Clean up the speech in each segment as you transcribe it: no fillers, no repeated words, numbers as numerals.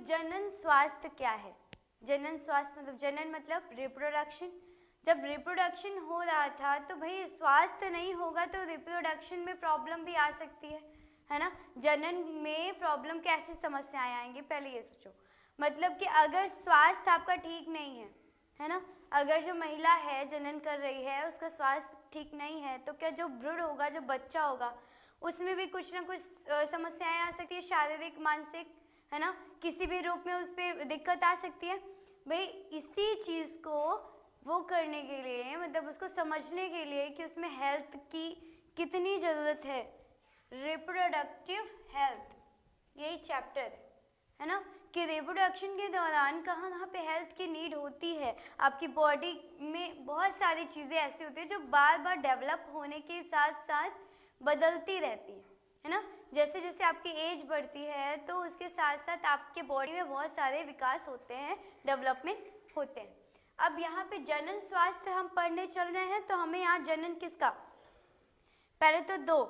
जनन स्वास्थ्य क्या है? जनन स्वास्थ्य मतलब जनन मतलब रिप्रोडक्शन। जब रिप्रोडक्शन हो रहा था तो भाई स्वास्थ्य नहीं होगा तो रिप्रोडक्शन में प्रॉब्लम भी आ सकती है ना। जनन में प्रॉब्लम कैसी समस्याएं आएंगी पहले ये सोचो। मतलब कि अगर स्वास्थ्य आपका ठीक नहीं है ना, अगर जो महिला है जनन कर रही है उसका स्वास्थ्य ठीक नहीं है तो क्या जो भ्रूण होगा, जो बच्चा होगा, उसमें भी कुछ ना कुछ समस्याएं आ सकती है, शारीरिक मानसिक, है ना, किसी भी रूप में उस पर दिक्कत आ सकती है। भाई इसी चीज़ को वो करने के लिए, मतलब उसको समझने के लिए कि उसमें हेल्थ की कितनी ज़रूरत है, रिप्रोडक्टिव हेल्थ, यही चैप्टर है ना, कि रिप्रोडक्शन के दौरान कहाँ कहाँ पे हेल्थ की नीड होती है। आपकी बॉडी में बहुत सारी चीज़ें ऐसी होती है जो बार बार डेवलप होने के साथ साथ बदलती रहती है ना। जैसे जैसे आपकी एज बढ़ती है तो उसके साथ साथ आपके बॉडी में बहुत सारे विकास होते हैं, डेवलपमेंट होते हैं। अब यहाँ पे जनन स्वास्थ्य हम पढ़ने चल रहे हैं तो हमें यहाँ जनन किसका, पहले तो दो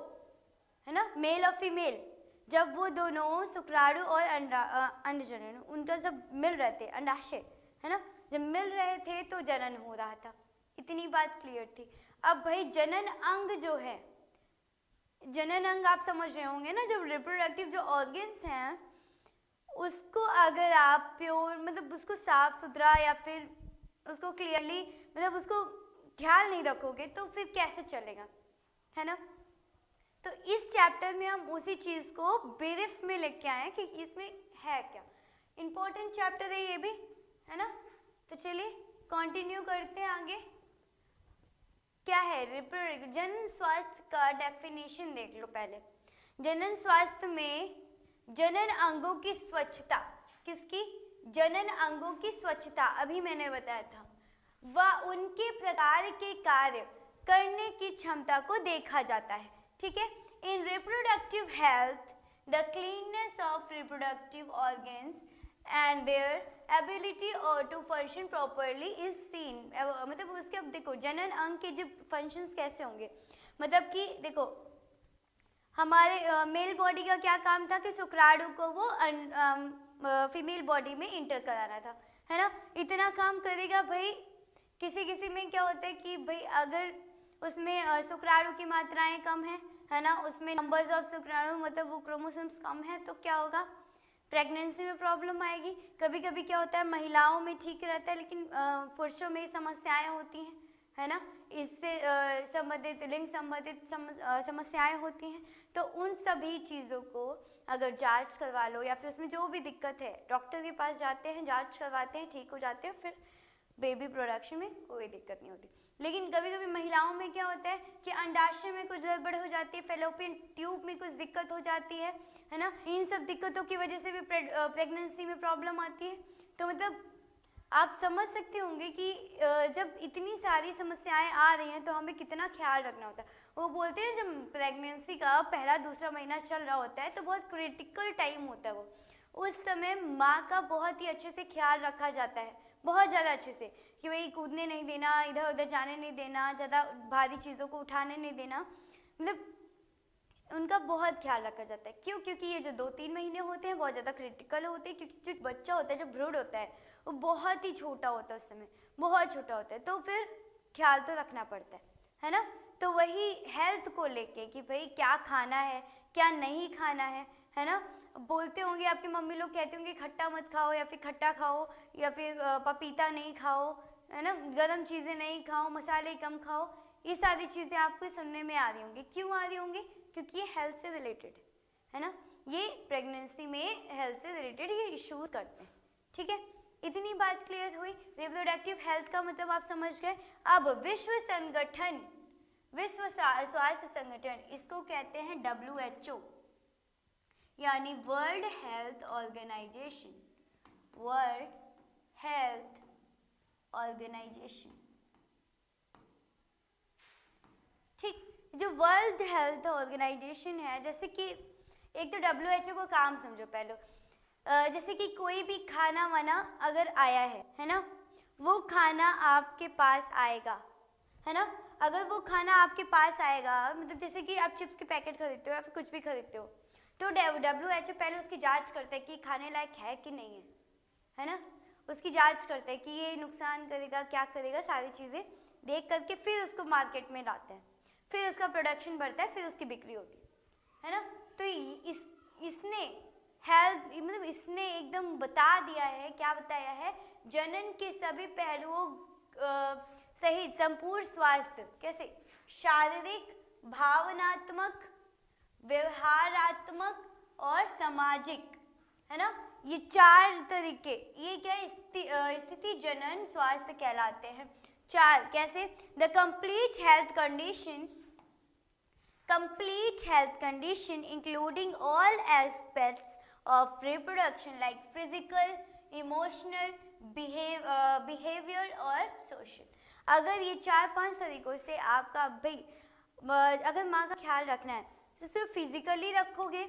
है ना, मेल और फीमेल, जब वो दोनों शुक्राणु और अंडजनन उनका जब मिल रहे थे, अंडाशय है ना, जब मिल रहे थे तो जनन हो रहा था, इतनी बात क्लियर थी। अब भाई जनन अंग जो है, जनन अंग आप समझ रहे होंगे ना, जब रिप्रोडक्टिव जो ऑर्गन्स हैं उसको अगर आप प्योर मतलब उसको साफ सुथरा या फिर उसको क्लियरली मतलब उसको ख्याल नहीं रखोगे तो फिर कैसे चलेगा, है ना। तो इस चैप्टर में हम उसी चीज़ को ब्रीफ में लेके आए हैं कि इसमें है क्या। इम्पोर्टेंट चैप्टर है ये भी, है ना। तो चलिए कंटिन्यू करते हैं आगे। क्या है रिप्रोडक्टिव जनन स्वास्थ्य का डेफिनेशन देख लो पहले। जनन स्वास्थ्य में जनन अंगों की स्वच्छता, किसकी, जनन अंगों की स्वच्छता, अभी मैंने बताया था, व उनके प्रकार के कार्य करने की क्षमता को देखा जाता है, ठीक है। In reproductive health the cleanness of reproductive organs and their ability और to function properly is seen. मतलब उसके अब देखो जनन अंग के जो फंक्शंस कैसे होंगे, मतलब कि देखो हमारे मेल बॉडी का क्या काम था कि शुक्राणु को वो फीमेल बॉडी में इंटर कराना था, है ना, इतना काम करेगा। भाई किसी किसी में क्या होता है कि भाई अगर उसमें शुक्राणु की मात्राएं कम है ना, उसमें नंबर्स ऑफ शुक्राणु मतलब वो क्रोमोसोम्स कम है तो क्या होगा, प्रेगनेंसी में प्रॉब्लम आएगी। कभी कभी क्या होता है महिलाओं में ठीक रहता है लेकिन पुरुषों में समस्याएं होती हैं, है ना, इससे संबंधित लिंग संबंधित समस्याएं होती हैं। तो उन सभी चीज़ों को अगर जांच करवा लो या फिर उसमें जो भी दिक्कत है डॉक्टर के पास जाते हैं, जांच करवाते हैं, ठीक हो जाते हैं, फिर बेबी प्रोडक्शन में कोई दिक्कत नहीं होती। लेकिन कभी कभी महिलाओं में क्या होता है कि अंडाशय में कुछ गड़बड़ हो जाती है, फेलोपियन ट्यूब में कुछ दिक्कत हो जाती है ना, इन सब दिक्कतों की वजह से भी प्रेगनेंसी में प्रॉब्लम आती है। तो मतलब आप समझ सकते होंगे कि जब इतनी सारी समस्याएं आ रही हैं तो हमें कितना ख्याल रखना होता है। वो बोलते हैं जब प्रेगनेंसी का पहला दूसरा महीना चल रहा होता है तो बहुत क्रिटिकल टाइम होता है, वो उस समय माँ का बहुत ही अच्छे से ख्याल रखा जाता है, बहुत ज़्यादा अच्छे से, कि भाई कूदने नहीं देना, इधर उधर जाने नहीं देना, ज़्यादा भारी चीज़ों को उठाने नहीं देना, मतलब उनका बहुत ख्याल रखा जाता है। क्यों, क्योंकि ये जो 2-3 महीने होते हैं बहुत ज़्यादा क्रिटिकल होते हैं, क्योंकि जो बच्चा होता है, जो भ्रूण होता है, वो बहुत ही छोटा होता है, उस समय बहुत छोटा होता है, तो फिर ख्याल तो रखना पड़ता है ना। तो वही हेल्थ को लेके कि भाई क्या खाना है क्या नहीं खाना है ना। बोलते होंगे आपकी मम्मी लोग कहते होंगे खट्टा मत खाओ या फिर खट्टा खाओ या फिर पपीता नहीं खाओ, है ना, गर्म चीज़ें नहीं खाओ, मसाले कम खाओ, ये सारी चीज़ें आपको सुनने में आ रही होंगी। क्यों आ रही होंगी, क्योंकि ये हेल्थ से रिलेटेड है ना, ये प्रेगनेंसी में हेल्थ से रिलेटेड ये इश्यूज करते हैं, ठीक है। इतनी बात क्लियर हुई। रिप्रोडक्टिव हेल्थ का मतलब आप समझ गए। अब विश्व संगठन, विश्व स्वास्थ्य संगठन, इसको कहते हैं WHO यानी world health organisation, world health organisation, ठीक। जो वर्ल्ड हेल्थ ऑर्गेनाइजेशन है, जैसे कि एक तो WHO को काम समझो पहले, जैसे कि कोई भी खाना वाना अगर आया है ना, वो खाना आपके पास आएगा, है ना, अगर वो खाना आपके पास आएगा, मतलब जैसे कि आप चिप्स के पैकेट खरीदते हो या फिर कुछ भी खरीदते हो, तो WHO पहले उसकी जांच करता है कि खाने लायक है कि नहीं है ना, उसकी जांच करते हैं कि ये नुकसान करेगा क्या करेगा, सारी चीज़ें देख करके फिर उसको मार्केट में लाते हैं, फिर उसका प्रोडक्शन बढ़ता है, फिर उसकी बिक्री होती है ना। तो इसने हेल्थ मतलब इसने एकदम बता दिया है, क्या बताया है, जनन के सभी पहलुओं सहित संपूर्ण स्वास्थ्य, कैसे, शारीरिक, भावनात्मक, व्यवहारात्मक और सामाजिक, है ना, ये 4 तरीके, ये क्या स्थिति जनन स्वास्थ्य कहलाते हैं। 4 कैसे, the complete health condition including all aspects of reproduction like physical, emotional, behavior और social। अगर ये 4-5 तरीकों से आपका भाई अगर माँ का ख्याल रखना है तो सिर्फ फिजिकली रखोगे,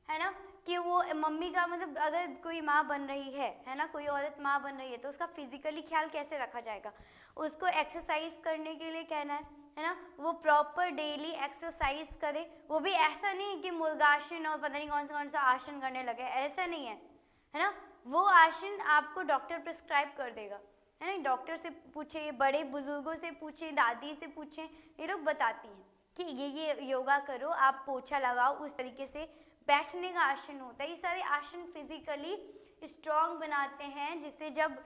है ना, कि वो मम्मी का मतलब अगर कोई माँ बन रही है ना, कोई औरत माँ बन रही है तो उसका फिजिकली ख्याल कैसे रखा जाएगा, उसको एक्सरसाइज करने के लिए कहना है ना, वो प्रॉपर डेली एक्सरसाइज करे, वो भी ऐसा नहीं कि मुर्गासन और पता नहीं कौन सा आसन करने लगे, ऐसा नहीं है ना, वो आसन आपको डॉक्टर प्रिस्क्राइब कर देगा, है ना, डॉक्टर से पूछे, बड़े बुजुर्गों से पूछे, दादी से पूछे, ये लोग बताती हैं कि ये योगा करो, आप पोछा लगाओ, उस तरीके से बैठने का आसन होता है। ये सारे आसन फिजिकली स्ट्रॉन्ग बनाते हैं, जिससे जब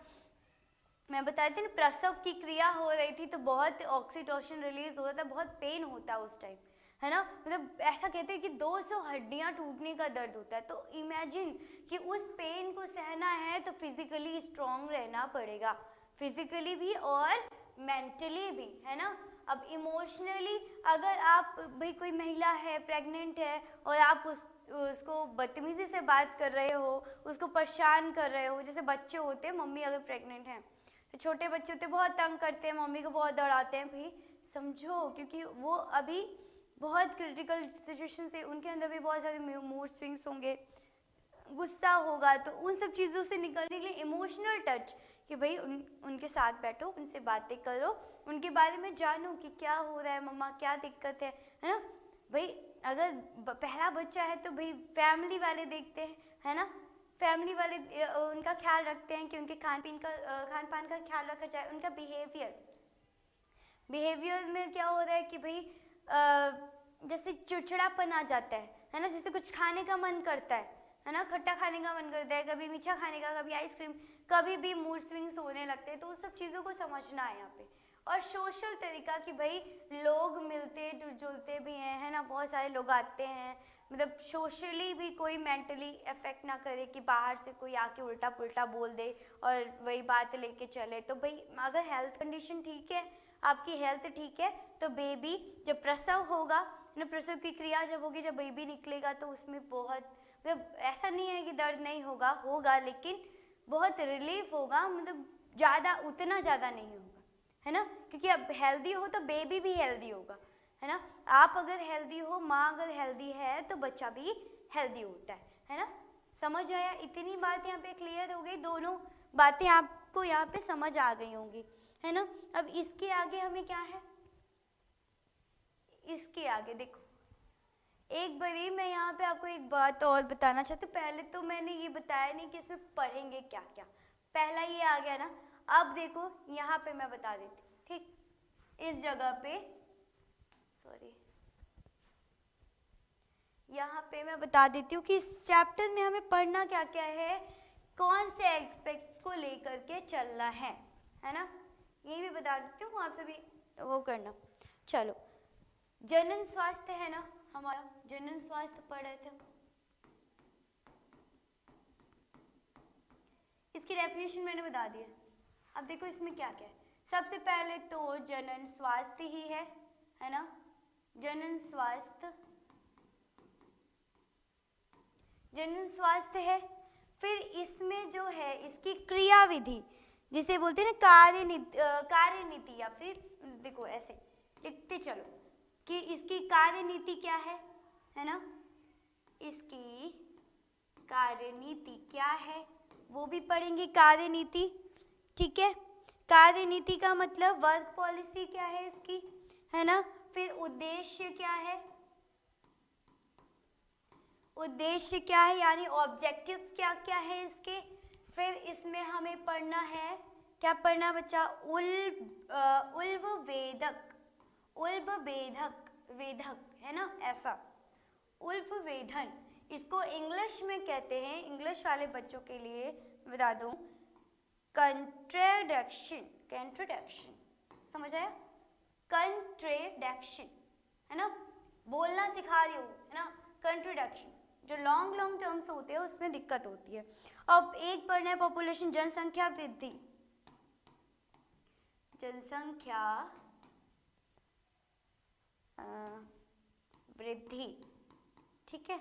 मैं बताती थी ना प्रसव की क्रिया हो रही थी तो बहुत ऑक्सीटोसिन रिलीज हो रहा था, बहुत पेन होता है उस टाइम, है ना, मतलब ऐसा कहते हैं कि 200 हड्डियां टूटने का दर्द होता है। तो इमेजिन कि उस पेन को सहना है तो फिजिकली स्ट्रॉन्ग रहना पड़ेगा, फिजिकली भी और मेंटली भी, है ना। अब इमोशनली अगर आप भाई कोई महिला है, प्रेग्नेंट है और आप उसको बदतमीजी से बात कर रहे हो, उसको परेशान कर रहे हो, जैसे बच्चे होते हैं, मम्मी अगर प्रेग्नेंट है तो छोटे बच्चे होते हैं, बहुत तंग करते हैं, मम्मी को बहुत दौड़ाते हैं, भाई समझो, क्योंकि वो अभी बहुत क्रिटिकल सिचुएशन से, उनके अंदर भी बहुत सारे मूड स्विंग्स होंगे, गुस्सा होगा, तो उन सब चीज़ों से निकलने के लिए इमोशनल टच, कि भाई उनके साथ बैठो, उनसे बातें करो, उनके बारे में जानो कि क्या हो रहा है, मम्मा क्या दिक्कत है ना। भाई अगर पहला बच्चा है तो भाई फैमिली वाले देखते हैं, है ना, फैमिली वाले उनका ख्याल रखते हैं कि उनके खान पान का ख्याल रखा जाए, उनका बिहेवियर में क्या हो रहा है कि भाई जैसे चिड़चिड़ापन आ जाता है ना, जैसे कुछ खाने का मन करता है ना, खट्टा खाने का मन करता है, कभी मीठा खाने का, कभी आइसक्रीम, कभी भी मूड स्विंग्स होने लगते हैं, तो उस सब चीज़ों को समझना है यहाँ पे। और सोशल तरीका कि भाई लोग मिलते जुलते भी हैं, है ना, बहुत सारे लोग आते हैं, मतलब सोशली भी कोई मेंटली अफेक्ट ना करे कि बाहर से कोई आके उल्टा पुल्टा बोल दे और वही बात लेके चले। तो भाई अगर हेल्थ कंडीशन ठीक है, आपकी हेल्थ ठीक है, तो बेबी जब प्रसव होगा ना, प्रसव की क्रिया जब होगी, जब बेबी निकलेगा तो उसमें बहुत मतलब ऐसा नहीं है कि दर्द नहीं होगा, लेकिन बहुत रिलीफ होगा, मतलब उतना ज़्यादा नहीं होगा, है ना, क्योंकि अब हेल्दी हो तो बेबी भी हेल्दी होगा, है ना। आप अगर हेल्दी हो, माँ अगर हेल्दी है तो बच्चा भी हेल्दी होता है ना। समझ आया? इतनी बात यहाँ पे क्लियर हो गई, दोनों बातें आपको यहाँ पे समझ आ गई होंगी, है ना। अब इसके आगे हमें क्या है, इसके आगे देखो, एक बारी मैं यहाँ पे आपको एक बात और बताना चाहती हूँ। पहले तो मैंने ये बताया नहीं कि इसमें पढ़ेंगे क्या क्या, पहला ये आ गया ना। अब देखो यहाँ पे मैं बता देती हूँ, ठीक, इस जगह पे यहाँ पे मैं बता देती हूँ कि इस चैप्टर में हमें पढ़ना क्या क्या है, कौन से एस्पेक्ट्स को लेकर के चलना है ना, ये भी बता देती हूँ, आप सभी वो करना। चलो, जनन स्वास्थ्य है ना, हमारा जनन स्वास्थ्य पढ़ रहे थे, इसकी डेफिनेशन मैंने बता दी है। अब देखो इसमें क्या क्या है। सबसे पहले तो जनन स्वास्थ्य ही है ना, जनन स्वास्थ्य है। फिर इसमें जो है इसकी क्रियाविधि, जिसे बोलते हैं ना कार्यनीति, या फिर देखो ऐसे लिखते चलो कि इसकी कार्यनीति क्या है ना, इसकी कार्यनीति क्या है वो भी पढ़ेंगे, कार्यनीति, ठीक है। कार्यनीति का मतलब वर्क पॉलिसी क्या है इसकी, है ना। फिर उद्देश्य क्या है, उद्देश्य क्या है, यानी ऑब्जेक्टिव्स क्या क्या है इसके। फिर इसमें हमें पढ़ना है, क्या पढ़ना बच्चा, उल्व वेदक, उल्ब वेदक, वेदक है ना ऐसा, उल्फ वेधन, इसको इंग्लिश में कहते हैं, इंग्लिश वाले बच्चों के लिए बता दूं, कंट्राडिक्शन, कंट्राडिक्शन, समझ आया, कंट्राडिक्शन है ना, बोलना सिखा रही हूँ है ना, कंट्राडिक्शन, जो लॉन्ग लॉन्ग टर्म्स होते हैं उसमें दिक्कत होती है। अब एक पढ़ना है पॉपुलेशन, जनसंख्या वृद्धि, जनसंख्या वृद्धि, ठीक है,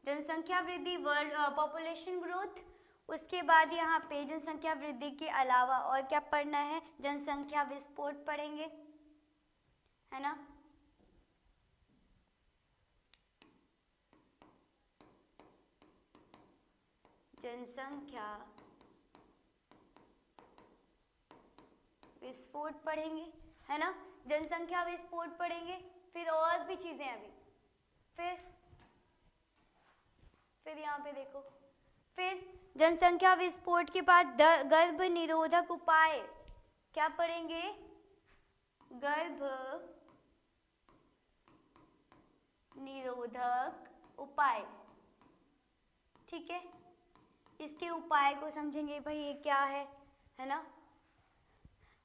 जनसंख्या वृद्धि, वर्ल्ड पॉपुलेशन ग्रोथ। उसके बाद यहाँ पे जनसंख्या वृद्धि के अलावा और क्या पढ़ना है, जनसंख्या विस्फोट पढ़ेंगे, है ना, जनसंख्या विस्फोट पढ़ेंगे, है ना, जनसंख्या विस्फोट पढ़ेंगे। फिर और भी चीजें अभी, फिर यहाँ पे देखो, फिर जनसंख्या विस्फोट के बाद गर्भ निरोधक उपाय, क्या पढ़ेंगे, गर्भ निरोधक उपाय, ठीक है, इसके उपाय को समझेंगे भाई ये क्या है ना,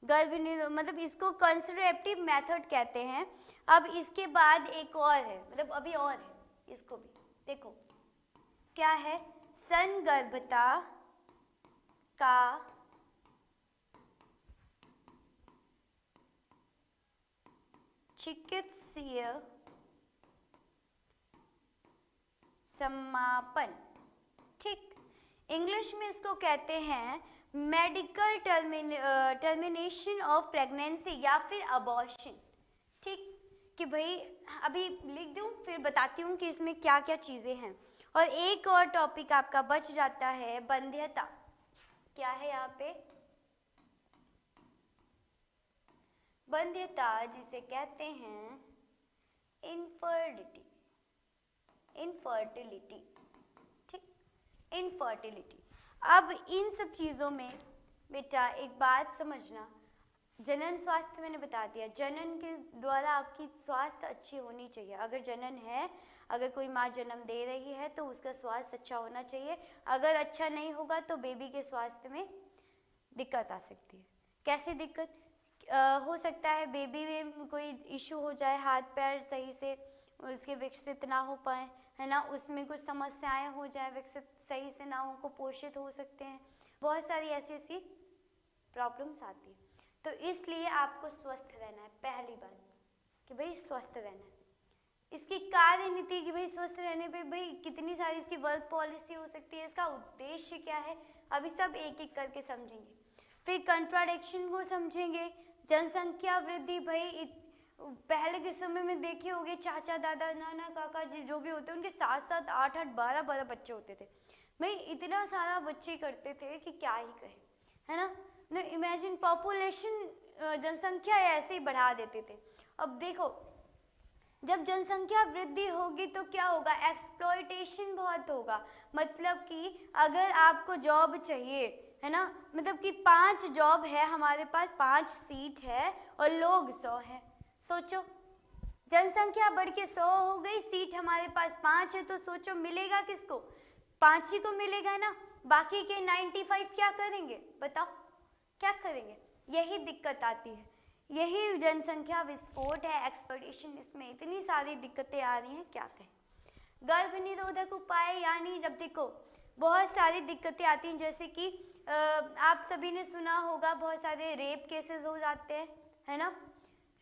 गर्भ निरोध मतलब इसको कंसर्वेटिव मेथड कहते हैं। अब इसके बाद एक और है, मतलब अभी और है, इसको भी देखो क्या है, संगर्भता का चिकित्सीय समापन, ठीक, इंग्लिश में इसको कहते हैं मेडिकल टर्मिनेशन ऑफ प्रेगनेंसी या फिर अबॉर्शन, ठीक, कि भाई अभी लिख दूं फिर बताती हूँ कि इसमें क्या क्या चीज़ें हैं। और एक और टॉपिक आपका बच जाता है, बंध्यता, क्या है यहाँ पे, बंध्यता जिसे कहते हैं इनफर्टिलिटी, इनफर्टिलिटी, ठीक, इनफर्टिलिटी। अब इन सब चीज़ों में बेटा एक बात समझना, जनन स्वास्थ्य मैंने बता दिया, जनन के द्वारा आपकी स्वास्थ्य अच्छी होनी चाहिए। अगर जनन है, अगर कोई माँ जन्म दे रही है तो उसका स्वास्थ्य अच्छा होना चाहिए। अगर अच्छा नहीं होगा तो बेबी के स्वास्थ्य में दिक्कत आ सकती है। कैसे दिक्कत हो सकता है, बेबी में कोई इशू हो जाए, हाथ पैर सही से उसके विकसित ना हो पाए, है ना, उसमें कुछ समस्याएं हो जाए, विकसित सही से ना हो, कुपोषित हो सकते हैं, बहुत सारी ऐसी ऐसी प्रॉब्लम्स आती है। तो इसलिए आपको स्वस्थ रहना है, पहली बात कि भाई स्वस्थ रहना है। इसकी कार्य नीति कि भाई स्वस्थ रहने पे भाई कितनी सारी इसकी वर्क पॉलिसी हो सकती है, इसका उद्देश्य क्या है, अभी सब एक एक करके समझेंगे। फिर कंट्राडिक्शन को समझेंगे, जनसंख्या वृद्धि, भाई पहले के समय में देखे होंगे चाचा दादा नाना काका जी जो भी होते हैं उनके 7-7 8-8 12-12 बच्चे होते थे। भाई इतना सारा बच्चे करते थे कि क्या ही कहें, है ना, इमेजिन पॉपुलेशन, जनसंख्या ऐसे ही बढ़ा देते थे। अब देखो जब जनसंख्या वृद्धि होगी तो क्या होगा, एक्सप्लॉयटेशन बहुत होगा। मतलब कि अगर आपको जॉब चाहिए, है ना, मतलब कि 5 जॉब है हमारे पास, 5 सीट है और लोग 100 हैं। सोचो जनसंख्या बढ़ के 100 हो गई, सीट हमारे पास 5 है, तो सोचो मिलेगा किसको, 5 ही को मिलेगा ना, बाकी के 95 क्या करेंगे, बताओ क्या करेंगे। यही दिक्कत आती है, यही जनसंख्या विस्फोट है, एक्सप्लॉयटेशन, इसमें इतनी सारी दिक्कतें आ रही हैं क्या कहें। गर्भ निरोधक उपाय, यानी जब देखो बहुत सारी दिक्कतें आती हैं, जैसे कि आप सभी ने सुना होगा बहुत सारे रेप केसेस हो जाते हैं, है ना,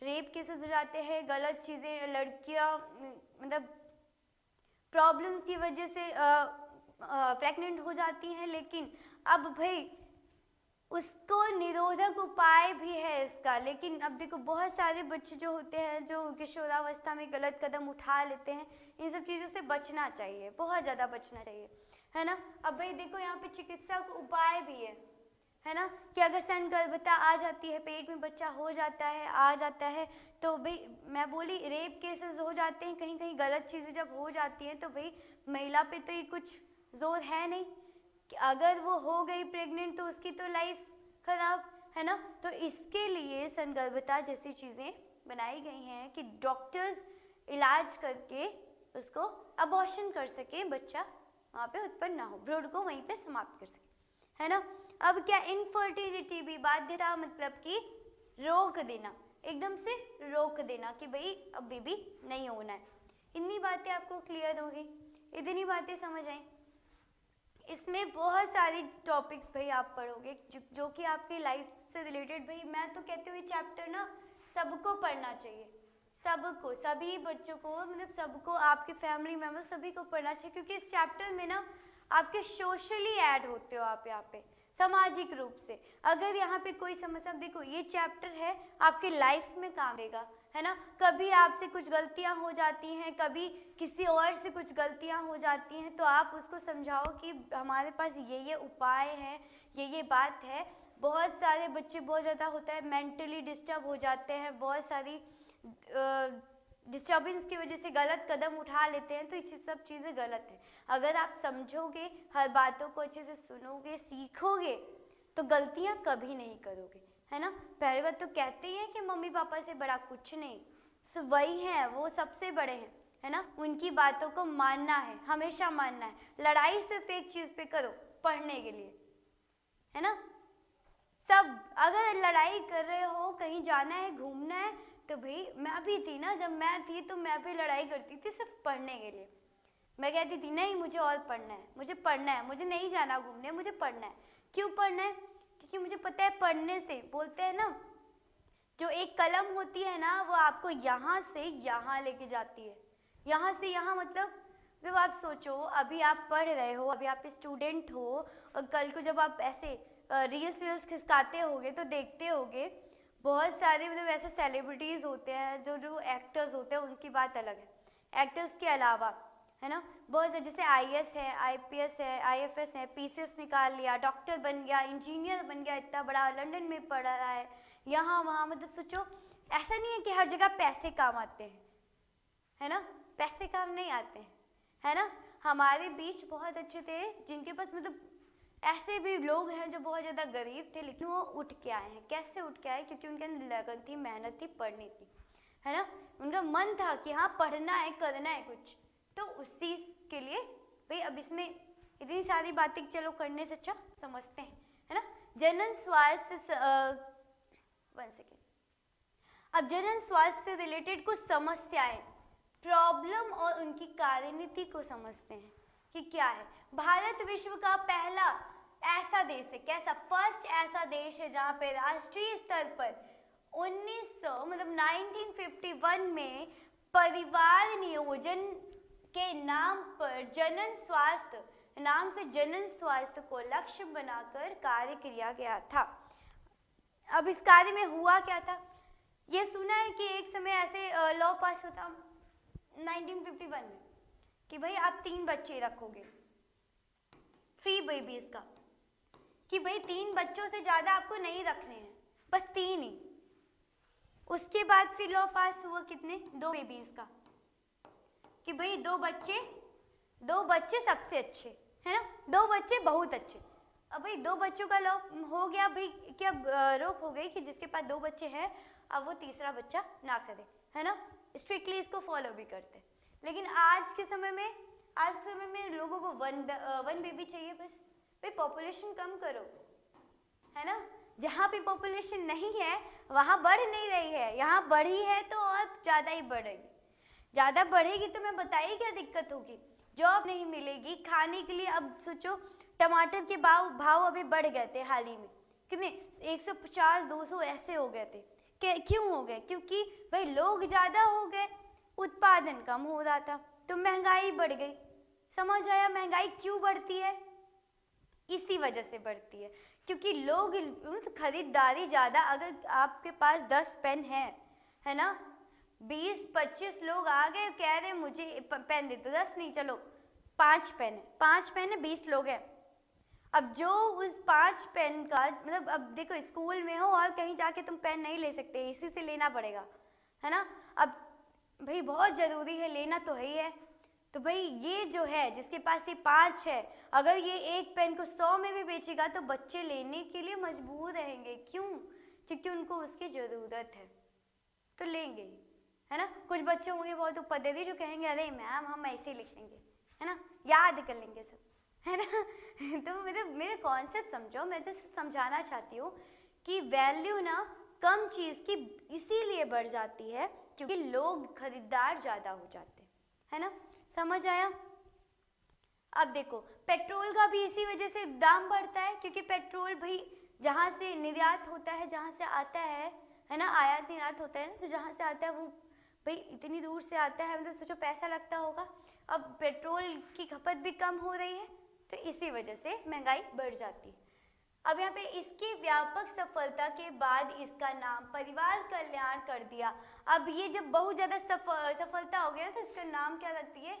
रेप केसेस हो जाते हैं, गलत चीज़ें, लड़कियां मतलब प्रॉब्लम्स की वजह से प्रेग्नेंट हो जाती हैं। लेकिन अब भाई उसको निरोधक उपाय भी है इसका, लेकिन अब देखो बहुत सारे बच्चे जो होते हैं जो किशोरावस्था में गलत कदम उठा लेते हैं, इन सब चीज़ों से बचना चाहिए, बहुत ज़्यादा बचना चाहिए, है ना। अब भाई देखो यहाँ पे चिकित्सा उपाय भी है, है ना, कि अगर संगर्भता आ जाती है, पेट में बच्चा हो जाता है, आ जाता है, तो भाई मैं बोली रेप केसेस हो जाते हैं, कहीं कहीं गलत चीज़ें जब हो जाती हैं तो भाई महिला पे तो ये कुछ जोर है नहीं कि अगर वो हो गई प्रेग्नेंट तो उसकी तो लाइफ खराब, है ना। तो इसके लिए संगर्भता जैसी चीज़ें बनाई गई हैं कि डॉक्टर्स इलाज करके उसको अबॉर्शन कर सके, बच्चा वहाँ पे उत्पन्न ना हो, भ्रूण को वहीं पे समाप्त कर सके, है ना। अब क्या इनफर्टिलिटी भी, बाध्यता मतलब कि रोक देना, एकदम से रोक देना कि भाई अब बेबी नहीं होना है। इतनी बातें आपको क्लियर होगी, इतनी बातें समझ आई। इसमें बहुत सारी टॉपिक्स भाई आप पढ़ोगे जो कि आपकी लाइफ से रिलेटेड। भाई मैं तो कहती हूँ ये चैप्टर ना सबको पढ़ना चाहिए, सबको, सभी बच्चों को, मतलब सबको, आपके फैमिली मेम्बर सभी को पढ़ना चाहिए, क्योंकि इस चैप्टर में ना आपके सोशली ऐड होते हो आप यहाँ पे, सामाजिक रूप से। अगर यहाँ पे कोई समस्या, देखो ये चैप्टर है आपके लाइफ में काम देगा, है ना। कभी आपसे कुछ गलतियाँ हो जाती हैं, कभी किसी और से कुछ गलतियाँ हो जाती हैं, तो आप उसको समझाओ कि हमारे पास ये उपाय हैं, ये बात है। बहुत सारे बच्चे, बहुत ज़्यादा होता है मेंटली डिस्टर्ब हो जाते हैं, बहुत सारी डिस्टर्बेंस की वजह से गलत कदम उठा लेते हैं, तो ये सब चीज़ें गलत है। अगर आप समझोगे, हर बातों को अच्छे से सुनोगे, सीखोगे, तो गलतियाँ कभी नहीं करोगे, है ना। पहली बात तो कहते ही हैं कि मम्मी पापा से बड़ा कुछ नहीं, सिर्फ वही हैं, वो सबसे बड़े हैं, है ना। उनकी बातों को मानना है, हमेशा मानना है। लड़ाई सिर्फ एक चीज़ पे करो, पढ़ने के लिए, है ना। सब अगर लड़ाई कर रहे हो, कहीं जाना है, घूमना है, तो भाई मैं भी थी ना, जब मैं थी तो मैं भी लड़ाई करती थी सिर्फ पढ़ने के लिए। मैं कहती थी नहीं मुझे और पढ़ना है, मुझे पढ़ना है, मुझे नहीं जाना घूमने, मुझे पढ़ना है। क्यों पढ़ना है? क्योंकि मुझे पता है पढ़ने से, बोलते हैं ना, जो एक कलम होती है ना, वो आपको यहाँ से यहाँ लेके जाती है। यहाँ से यहाँ मतलब जब आप सोचो, अभी आप पढ़ रहे हो, अभी आप स्टूडेंट हो, और कल को जब आप ऐसे रील्स खिसकाते होगे तो देखते होगे बहुत सारे, मतलब ऐसे सेलिब्रिटीज़ होते हैं, जो एक्टर्स होते हैं, उनकी बात अलग है। एक्टर्स के अलावा, है ना, बहुत से, जैसे IAS है, IPS है, IFS है, PCS निकाल लिया, डॉक्टर बन गया, इंजीनियर बन गया, इतना बड़ा, लंदन में पढ़ रहा है, यहाँ वहाँ, मतलब सोचो, ऐसा नहीं है कि हर जगह पैसे काम आते हैं, है ना, पैसे काम नहीं आते हैं, है ना। हमारे बीच बहुत अच्छे थे जिनके पास, मतलब ऐसे भी लोग हैं जो बहुत ज़्यादा गरीब थे, लेकिन वो उठ के आए हैं। कैसे उठ के आए? क्योंकि उनके अंदर लगन थी, मेहनत थी, पढ़नी थी, है ना। उनका मन था कि हाँ पढ़ना है, करना है कुछ, तो उस चीज़ के लिए भाई अब इसमें इतनी सारी बातें चलो करने से अच्छा समझते हैं, है ना। जनन स्वास्थ्य, 1 सेकेंड। अब जनन स्वास्थ्य से रिलेटेड कुछ समस्याएं, प्रॉब्लम और उनकी कार्यनीति को समझते हैं कि क्या है। भारत विश्व का पहला ऐसा देश है, कैसा, फर्स्ट ऐसा देश है जहाँ पे राष्ट्रीय स्तर पर 1951 में परिवार नियोजन के नाम पर जनन स्वास्थ्य नाम से जनन स्वास्थ्य को लक्ष्य बनाकर कार्य किया गया था। अब इस कार्य में हुआ क्या था? ये सुना है कि एक समय ऐसे लॉ पास होता 1951 में कि भाई आप 3 बच्चे रखोगे, 3 बेबीज का, कि भाई 3 बच्चों से ज़्यादा आपको नहीं रखने हैं, बस 3 ही। उसके बाद फिर लॉ पास हुआ कितने, 2 बेबीज का, कि भाई 2 बच्चे सबसे अच्छे, है ना, 2 बच्चे बहुत अच्छे। अब भाई 2 बच्चों का लॉ हो गया, भाई क्या रोक हो गई कि जिसके पास 2 बच्चे हैं अब वो तीसरा बच्चा ना करे, है ना। स्ट्रिक्टली इसको फॉलो भी करते। लेकिन आज के समय में लोगों को 1 बेबी चाहिए बस। भाई पॉपुलेशन कम करो, है ना। जहाँ पे पॉपुलेशन नहीं है वहाँ बढ़ नहीं रही है, यहाँ बढ़ी है तो और ज़्यादा ही बढ़ेगी। ज़्यादा बढ़ेगी तो मैं बताइए क्या दिक्कत होगी, जॉब नहीं मिलेगी, खाने के लिए। अब सोचो टमाटर के भाव अभी बढ़ गए थे हाल ही में, कितने, 150 200 ऐसे हो गए थे। क्यों हो गए? क्योंकि भाई लोग ज़्यादा हो गए, उत्पादन कम हो रहा था, तो महंगाई बढ़ गई। समझ आया? महंगाई क्यों बढ़ती है? इसी वजह से बढ़ती है क्योंकि लोग खरीदारी ज़्यादा। अगर आपके पास 10 पेन है ना, 20-25 लोग आ गए कह रहे मुझे पेन दे दो, 10 नहीं चलो 5 पेन है, 5 पेन है, 20 लोग हैं। अब जो उस 5 पेन का मतलब, अब देखो स्कूल में हो और कहीं जाके तुम पेन नहीं ले सकते, इसी से लेना पड़ेगा, है ना। अब भाई बहुत ज़रूरी है, लेना तो है ही है। तो भाई ये जो है जिसके पास ये 5 है, अगर ये एक पेन को 100 में भी बेचेगा तो बच्चे लेने के लिए मजबूर रहेंगे। क्यों? क्योंकि उनको उसकी ज़रूरत है, तो लेंगे ही, है ना। कुछ बच्चे होंगे बहुत उपद्रवी जो कहेंगे अरे मैम हम ऐसे लिख लेंगे, है ना, याद कर लेंगे सब, है ना। तो मेरे कॉन्सेप्ट समझो, मैं जैसे समझाना चाहती हूँ कि वैल्यू ना कम चीज़ की इसीलिए बढ़ जाती है क्योंकि लोग खरीदार ज़्यादा हो जाते हैं, है ना। समझ आया? अब देखो पेट्रोल का भी इसी वजह से दाम बढ़ता है क्योंकि पेट्रोल भाई जहाँ से निर्यात होता है, जहाँ से आता है ना, आयात निर्यात होता है ना, तो जहाँ से आता है वो भाई इतनी दूर से आता है, मतलब सोचो पैसा लगता होगा। अब पेट्रोल की खपत भी कम हो रही है तो इसी वजह से महंगाई बढ़ जाती है। अब यहाँ पे इसकी व्यापक सफलता के बाद इसका नाम परिवार कल्याण कर दिया। अब ये जब बहुत ज़्यादा सफलता हो गया तो इसका नाम क्या रखती है?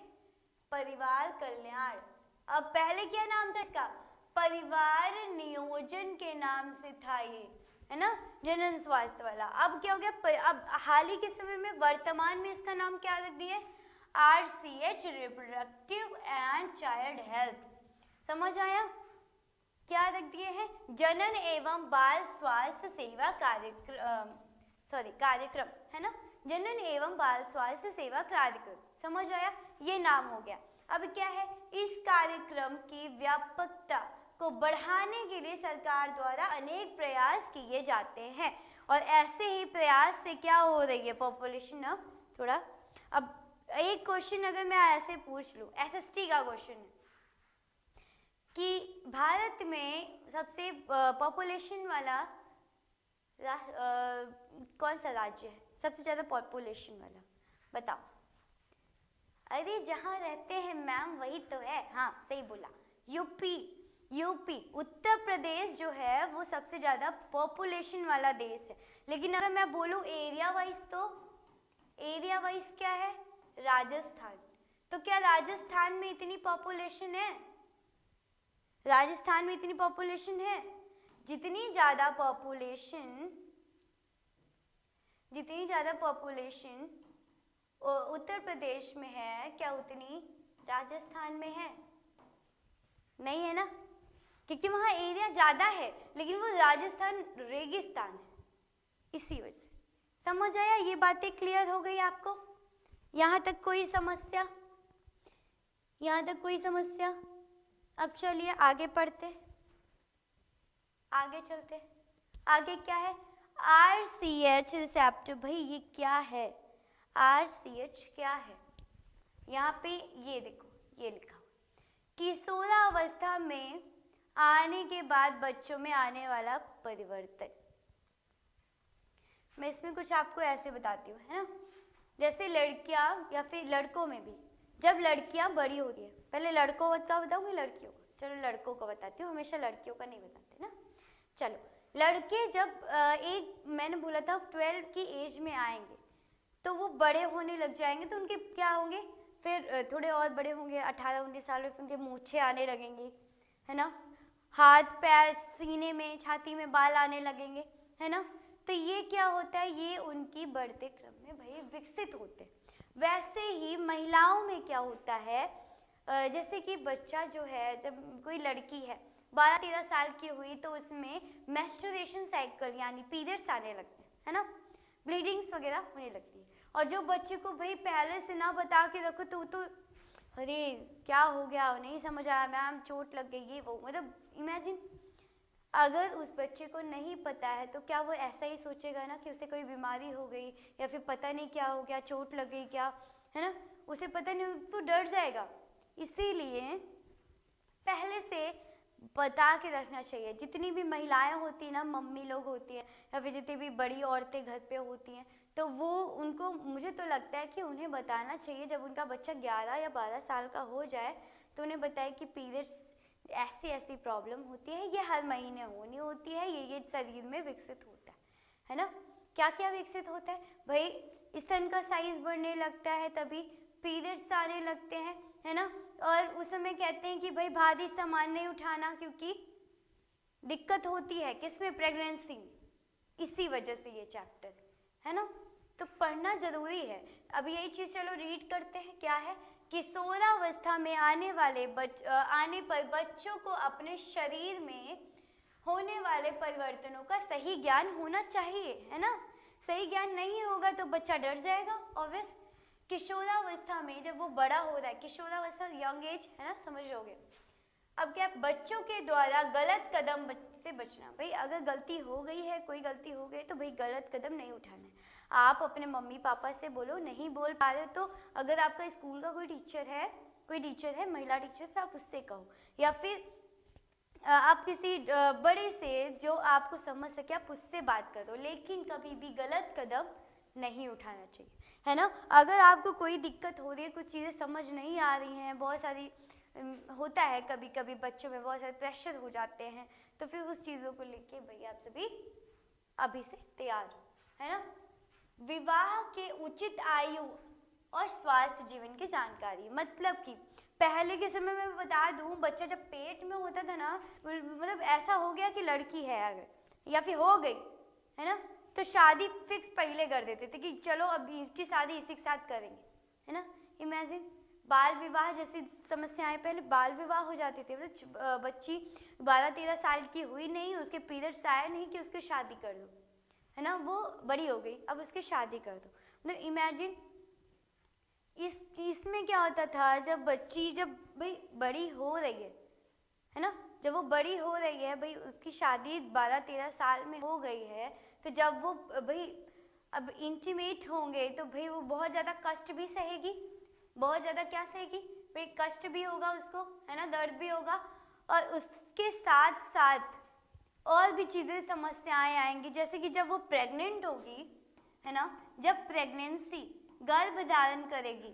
परिवार कल्याण। अब पहले क्या नाम था इसका? परिवार नियोजन के नाम से था ये, है ना, जनन स्वास्थ्य वाला। अब क्या हो गया? अब हाल ही के समय में वर्तमान में इसका नाम क्या रख दिया? RCH, reproductive and child health. समझ आया? क्या रख दिए हैं? जनन एवं बाल स्वास्थ्य सेवा कार्यक्रम, है ना, जनन एवं बाल स्वास्थ्य सेवा कार्यक्रम। समझ आया? ये नाम हो गया। अब क्या है? इस कार्यक्रम की व्यापकता को बढ़ाने के लिए सरकार द्वारा अनेक प्रयास किए जाते हैं और ऐसे ही प्रयास से क्या हो रही है? पॉपुलेशन अब थोड़ा। अब एक क्वेश्चन अगर मैं ऐसे पूछ लूँ, SST का क्वेश्चन है कि भारत में सबसे पॉपुलेशन वाला कौन सा राज्य है, सबसे ज़्यादा पॉपुलेशन वाला? बताओ। अरे जहाँ रहते हैं मैम वही तो है। हाँ सही बोला, यूपी। उत्तर प्रदेश जो है वो सबसे ज़्यादा पॉपुलेशन वाला देश है। लेकिन अगर मैं बोलूँ एरिया वाइज, तो एरिया वाइज क्या है? राजस्थान। तो क्या राजस्थान में इतनी पॉपुलेशन है? राजस्थान में इतनी पॉपुलेशन है? जितनी ज़्यादा पॉपुलेशन उत्तर प्रदेश में है, क्या उतनी राजस्थान में है? नहीं है ना, क्योंकि वहाँ एरिया ज़्यादा है लेकिन वो राजस्थान रेगिस्तान है, इसी वजह से। समझ आया? ये बातें क्लियर हो गई आपको? यहाँ तक कोई समस्या? यहाँ तक कोई समस्या? अब चलिए आगे पढ़ते, आगे चलते। आगे क्या है? RCH receptor. भाई ये क्या है? RCH क्या है? यहाँ पे ये देखो, ये लिखा हुआ किशोरावस्था में आने के बाद बच्चों में आने वाला परिवर्तन। मैं इसमें कुछ आपको ऐसे बताती हूँ, है ना। जैसे लड़कियाँ या फिर लड़कों में भी, जब लड़कियाँ बड़ी हो रही है, पहले लड़कों का बताऊँगी, लड़कियों को। चलो लड़कों को बताती हूँ, हमेशा लड़कियों का नहीं बताते ना। चलो लड़के जब एक मैंने बोला था 12 की एज में आएंगे तो वो बड़े होने लग जाएंगे, तो उनके क्या होंगे? फिर थोड़े और बड़े होंगे, 18-19 साल में, उनके मूछें आने लगेंगी, है ना, हाथ पैर, सीने में, छाती में बाल आने लगेंगे, है ना। तो ये क्या होता है? ये उनकी बढ़ते क्रम में भाई विकसित होते हैं। वैसे ही महिलाओं में क्या होता है? जैसे कि बच्चा जो है, जब कोई लड़की है 12-13 साल की हुई तो उसमें मेंस्ट्रुएशन साइकिल यानी पीरियड्स आने लगते हैं, है ना, ब्लीडिंग्स वगैरह होने लगती है। और जो बच्चे को भाई पहले से ना बता के रखो तो अरे क्या हो गया, नहीं समझ आया मैम, चोट लग गई, ये वो, मतलब इमेजिन अगर उस बच्चे को नहीं पता है तो क्या वो ऐसा ही सोचेगा ना कि उसे कोई बीमारी हो गई या फिर पता नहीं क्या हो गया, चोट लग गई क्या, है ना, उसे पता नहीं, तो डर जाएगा। इसीलिए पहले से बता के रखना चाहिए। जितनी भी महिलाएं होती हैं ना, मम्मी लोग होती हैं या फिर जितनी भी बड़ी औरतें घर पे होती हैं, तो वो उनको, मुझे तो लगता है कि उन्हें बताना चाहिए जब उनका बच्चा 11 या 12 साल का हो जाए तो उन्हें बताए कि पीरियड्स ऐसी ऐसी प्रॉब्लम होती है, ये हर महीने होनी होती है, ये शरीर में विकसित होता है ना। क्या क्या विकसित होता है भाई? स्तन का साइज बढ़ने लगता है, तभी पीरियड्स आने लगते हैं, है ना। और उस समय कहते हैं कि भाई भारी सामान नहीं उठाना, क्योंकि दिक्कत होती है किसमें, प्रेगनेंसी में। इसी वजह से ये चैप्टर है ना, तो पढ़ना जरूरी है। अब यही चीज चलो रीड करते हैं, क्या है, किशोरावस्था में आने पर बच्चों को अपने शरीर में होने वाले परिवर्तनों का सही ज्ञान होना चाहिए, है ना। सही ज्ञान नहीं होगा तो बच्चा डर जाएगा, ऑब्वियस। किशोरावस्था में जब वो बड़ा हो रहा है, किशोरावस्था यंग एज है ना, समझ लोगे। अब क्या, बच्चों के द्वारा गलत कदम से बचना। भाई अगर गलती हो गई है, कोई गलती हो गई, तो भाई गलत कदम नहीं उठाना है। आप अपने मम्मी पापा से बोलो, नहीं बोल पा रहे तो अगर आपका स्कूल का कोई टीचर है महिला टीचर, तो आप उससे कहो, या फिर आप किसी बड़े से जो आपको समझ सके आप उससे बात करो, लेकिन कभी भी गलत कदम नहीं उठाना चाहिए, है ना। अगर आपको कोई दिक्कत हो रही है, कुछ चीज़ें समझ नहीं आ रही हैं, बहुत सारी होता है कभी कभी बच्चों में बहुत सारे प्रेशर हो जाते हैं, तो फिर उस चीज़ों को लेके भाई आप सभी अभी से तैयार हो, है ना। विवाह के उचित आयु और स्वास्थ्य जीवन की जानकारी, मतलब कि पहले के समय में बता दूं, बच्चा जब पेट में होता था ना, मतलब ऐसा हो गया कि लड़की है अगर या फिर हो गई, है ना, तो शादी फिक्स पहले कर देते थे कि चलो अब इसकी शादी इसी के साथ करेंगे, है ना। इमेजिन बाल विवाह जैसी समस्याएं, पहले बाल विवाह हो जाते थे, मतलब बच्ची 12-13 साल की हुई नहीं, उसके पीरियड्स आए नहीं कि उसकी शादी कर दो, है ना, वो बड़ी हो गई, अब उसकी शादी कर दो। मतलब इमेजिन इसमें क्या होता था, जब बच्ची जब भाई बड़ी हो रही है ना, जब वो बड़ी हो रही है, भाई उसकी शादी 12-13 साल में हो गई है, तो जब वो भाई अब इंटीमेट होंगे तो भाई वो बहुत ज़्यादा कष्ट भी सहेगी, बहुत ज़्यादा क्या सहेगी भाई, कष्ट भी होगा उसको, है ना, दर्द भी होगा, और उसके साथ साथ और भी चीज़ें समस्याएं आएंगी, जैसे कि जब वो प्रेग्नेंट होगी, है ना, जब प्रेगनेंसी गर्भ धारण करेगी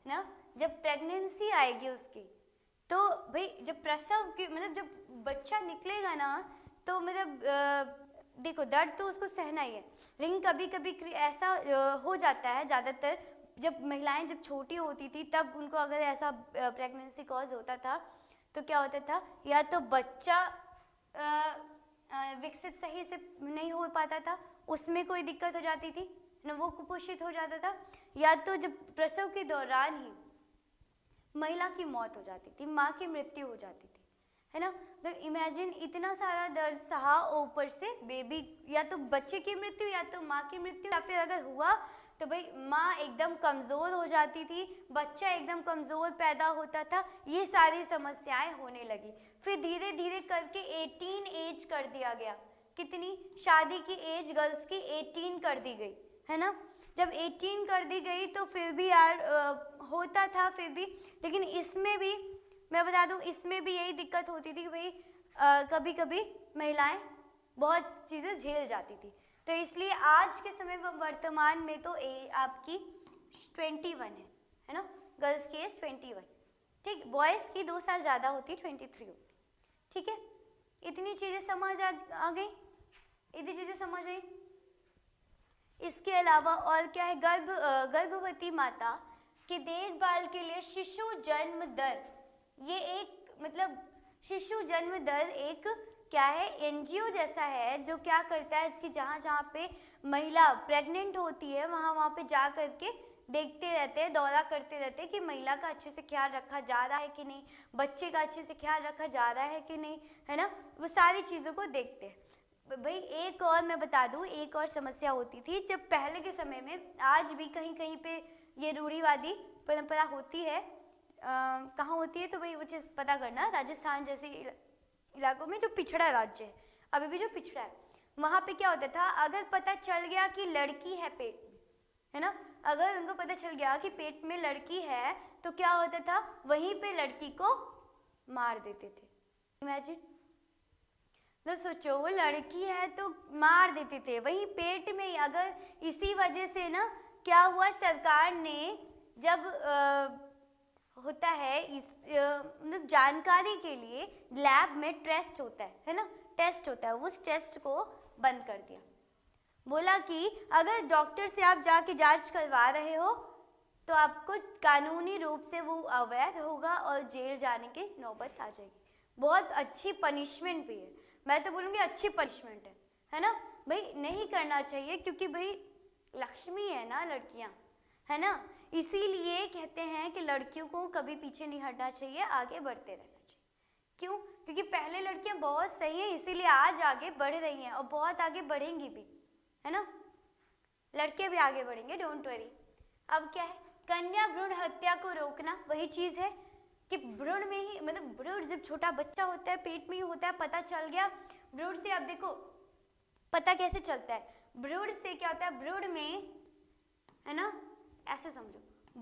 ना, जब प्रेगनेंसी आएगी उसकी, तो भाई जब प्रसव की मतलब जब बच्चा निकलेगा ना, तो मतलब देखो दर्द तो उसको सहना ही है, लेकिन कभी कभी ऐसा हो जाता है, ज़्यादातर जब महिलाएं जब छोटी होती थी तब उनको अगर ऐसा प्रेगनेंसी कॉज होता था, तो क्या होता था, या तो बच्चा विकसित सही से नहीं हो पाता था, उसमें कोई दिक्कत हो जाती थी न, वो कुपोषित हो जाता था, या तो जब प्रसव के दौरान ही महिला की मौत हो जाती थी, माँ की मृत्यु हो जाती थी, है ना। तो इमेजिन इतना सारा दर्द सहा, ऊपर से बेबी, या तो बच्चे की मृत्यु या तो माँ की मृत्यु, या फिर अगर हुआ तो भाई माँ एकदम कमज़ोर हो जाती थी, बच्चा एकदम कमज़ोर पैदा होता था, ये सारी समस्याएं होने लगी। फिर धीरे धीरे करके 18 एज कर दिया गया, कितनी, शादी की एज गर्ल्स की 18 कर दी गई, है ना। जब 18 कर दी गई तो फिर भी यार होता था फिर भी, लेकिन इसमें भी मैं बता दूं, इसमें भी यही दिक्कत होती थी कि भाई कभी कभी महिलाएं बहुत चीज़ें झेल जाती थी, तो इसलिए आज के समय में वर्तमान में तो आपकी 21 है ना, गर्ल्स की एज 21, ठीक, बॉयज़ की 2 साल ज़्यादा होती, 23 होती, ठीक है। इतनी चीज़ें समझ आ गई, इतनी चीज़ें समझ आई। इसके अलावा और क्या है, गर्भवती माता की देखभाल के लिए शिशु जन्म दर, ये एक मतलब शिशु जन्म दर एक क्या है, एनजीओ जैसा है, जो क्या करता है, इसकी जहाँ जहाँ पे महिला प्रेग्नेंट होती है वहाँ पे जा करके देखते रहते हैं, दौरा करते रहते हैं कि महिला का अच्छे से ख्याल रखा जा रहा है कि नहीं, बच्चे का अच्छे से ख्याल रखा जा रहा है कि नहीं, है ना, वो सारी चीज़ों को देखते हैं। भाई एक और मैं बता दूँ, एक और समस्या होती थी, जब पहले के समय में, आज भी कहीं कहीं पे ये रूढ़िवादी परंपरा होती है, कहाँ होती है तो भाई वो चीज़ पता करना, राजस्थान जैसे इलाकों में जो पिछड़ा राज्य है, अभी भी जो पिछड़ा है, वहाँ पे क्या होता था, अगर पता चल गया कि लड़की है पेट में, है ना, अगर उनको पता चल गया कि पेट में लड़की है, तो क्या होता था, वहीं पे लड़की को मार देते थे। इमेजिन, मतलब सोचो, वो लड़की है तो मार देते थे वहीं पेट में ही। अगर इसी वजह से ना क्या हुआ, सरकार ने जब होता है इस मतलब जानकारी के लिए लैब में टेस्ट होता है ना, टेस्ट होता है, उस टेस्ट को बंद कर दिया। बोला कि अगर डॉक्टर से आप जाके जांच करवा रहे हो तो आपको कानूनी रूप से वो अवैध होगा और जेल जाने की नौबत आ जाएगी। बहुत अच्छी पनिशमेंट भी है, मैं तो बोलूँगी अच्छी पनिशमेंट है ना भाई। नहीं करना चाहिए क्योंकि भाई लक्ष्मी है ना लड़कियाँ, है ना, इसीलिए कहते हैं कि लड़कियों को कभी पीछे नहीं हटना चाहिए, आगे बढ़ते रहना चाहिए। क्यों? क्योंकि पहले लड़कियां बहुत सही हैं, इसीलिए आज आगे बढ़ रही हैं और बहुत आगे बढ़ेंगी भी, है ना, लड़के भी आगे बढ़ेंगे, डोंट वरी। अब क्या है, कन्या भ्रूण हत्या को रोकना, वही चीज़ है कि भ्रूण में ही, मतलब भ्रूण जब छोटा बच्चा होता है पेट में ही होता है, पता चल गया भ्रूण से। अब देखो पता कैसे चलता है, भ्रूण से क्या होता है, भ्रूण में, है ना, ऐसे समझो,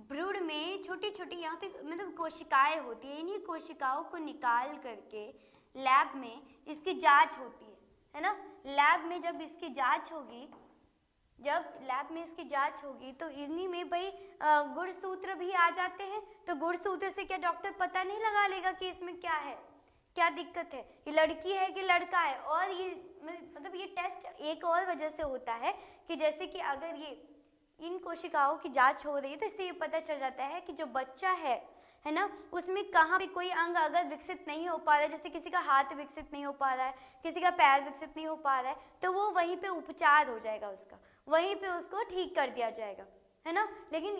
भ्रूण में छोटी छोटी यहाँ पे मतलब कोशिकाएं होती है, इन्हीं कोशिकाओं को निकाल करके लैब में इसकी जांच होती है ना। लैब में जब इसकी जांच होगी, जब लैब में इसकी जांच होगी तो इन्हीं में भाई गुणसूत्र भी आ जाते हैं। तो गुणसूत्र से क्या डॉक्टर पता नहीं लगा लेगा कि इसमें क्या है, क्या दिक्कत है, ये लड़की है कि लड़का है। और ये मतलब ये टेस्ट एक और वजह से होता है कि जैसे कि अगर ये इन कोशिकाओं की जांच हो रही है तो इससे ये पता चल जाता है कि जो बच्चा है ना, उसमें कहाँ पे कोई अंग अगर विकसित नहीं हो पा रहा है, जैसे किसी का हाथ विकसित नहीं हो पा रहा है, किसी का पैर विकसित नहीं हो पा रहा है, तो वो वहीं पे उपचार हो जाएगा उसका, वहीं पे उसको ठीक कर दिया जाएगा, है ना। लेकिन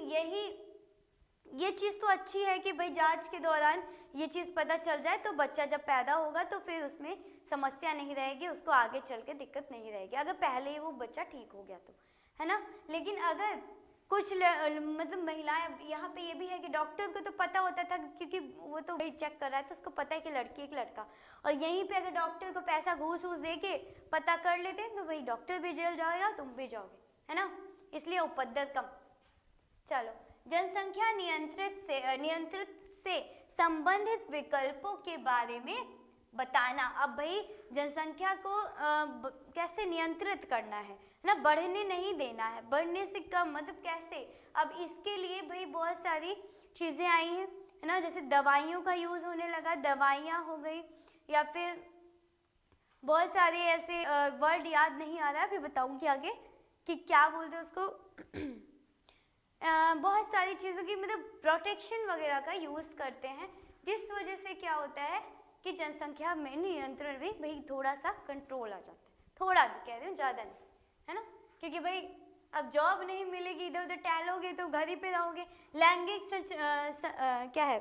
ये चीज़ तो अच्छी है कि भाई जांच के दौरान ये चीज़ पता चल जाए तो बच्चा जब पैदा होगा तो फिर उसमें समस्या नहीं रहेगी, उसको आगे चल के दिक्कत नहीं रहेगी अगर पहले ही वो बच्चा ठीक हो गया तो, है ना। लेकिन अगर कुछ मतलब महिलाएं, यहाँ पे ये भी है कि डॉक्टर को तो पता होता था क्योंकि वो तो वही चेक कर रहा है तो उसको पता है कि लड़की एक लड़का, और यहीं पे अगर डॉक्टर को पैसा घूस दे के पता कर लेते हैं तो भाई डॉक्टर भी जेल जाएगा, तुम भी जाओगे, है ना, इसलिए उपद्रव कम। चलो, जनसंख्या नियंत्रित से संबंधित विकल्पों के बारे में बताना। अब भाई जनसंख्या को कैसे नियंत्रित करना है ना, बढ़ने नहीं देना है, बढ़ने से कम, मतलब कैसे। अब इसके लिए भाई बहुत सारी चीज़ें आई हैं, है ना, जैसे दवाइयों का यूज़ होने लगा, दवाइयाँ हो गई, या फिर बहुत सारे ऐसे वर्ड याद नहीं आ रहा है, अभी बताऊँगी आगे कि क्या बोलते हैं उसको। बहुत सारी चीज़ों की मतलब प्रोटेक्शन वगैरह का यूज़ करते हैं, जिस वजह से क्या होता है कि जनसंख्या में नियंत्रण भी भाई थोड़ा सा कंट्रोल आ जाता है, थोड़ा सा कह रही हूँ, ज़्यादा नहीं, है ना, क्योंकि भाई अब जॉब नहीं मिलेगी, इधर उधर टहलोगे तो घर ही पे रहोगे। लैंगिक क्या है,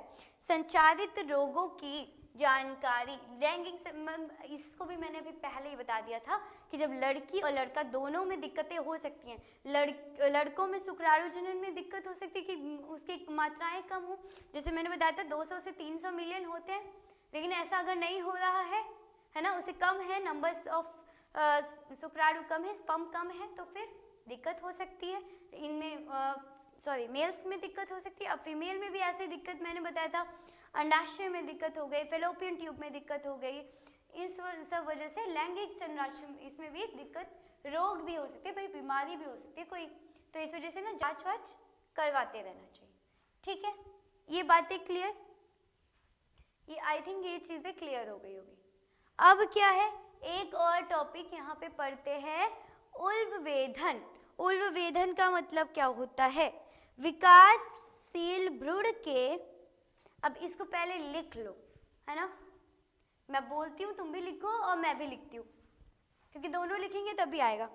संचारित रोगों की जानकारी, लैंगिक, इसको भी मैंने अभी पहले ही बता दिया था कि जब लड़की और लड़का दोनों में दिक्कतें हो सकती हैं। लड़कों में शुक्राणु जनन में दिक्कत हो सकती है कि उसकी मात्राएं कम हो, जैसे मैंने बताया था 200 से 300 मिलियन होते हैं, लेकिन ऐसा अगर नहीं हो रहा है ना, उसे कम है, नंबर्स ऑफ शुक्राणु कम है, स्पर्म कम है, तो फिर दिक्कत हो सकती है इनमें, मेल्स में दिक्कत हो सकती है। अब फीमेल में भी ऐसी दिक्कत मैंने बताया था, अंडाशय में दिक्कत हो गई, फेलोपियन ट्यूब में दिक्कत हो गई, इस सब वजह से लैंगिक संरक्षण इसमें भी दिक्कत, रोग भी हो सकते हैं भाई, बीमारी भी हो सकती है कोई, तो इस वजह से ना जांच वाच करवाते रहना चाहिए, ठीक है। ये बातें क्लियर, ये आई थिंक ये चीज़ें क्लियर हो गई होगी। अब क्या है, एक और टॉपिक यहाँ पे पढ़ते हैं, उल्बवेधन। उल्बवेधन का मतलब क्या होता है, विकासशील भ्रूण के, अब इसको पहले लिख लो, है ना, मैं बोलती हूँ तुम भी लिखो और मैं भी लिखती हूँ, क्योंकि दोनों लिखेंगे तभी आएगा।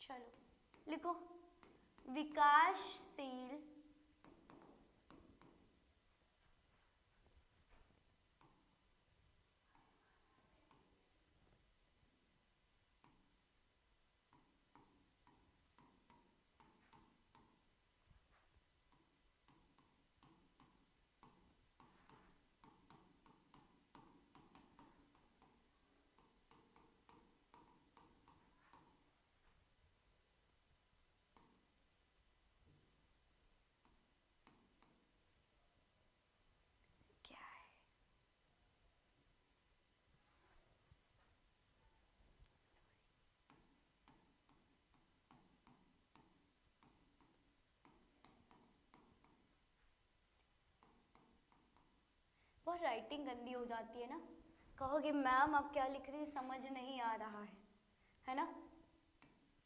चलो लिखो, विकासशील बहुत राइटिंग गंदी हो जाती है ना, कहोगे मैम आप क्या लिख रही हैं, समझ नहीं आ रहा है ना।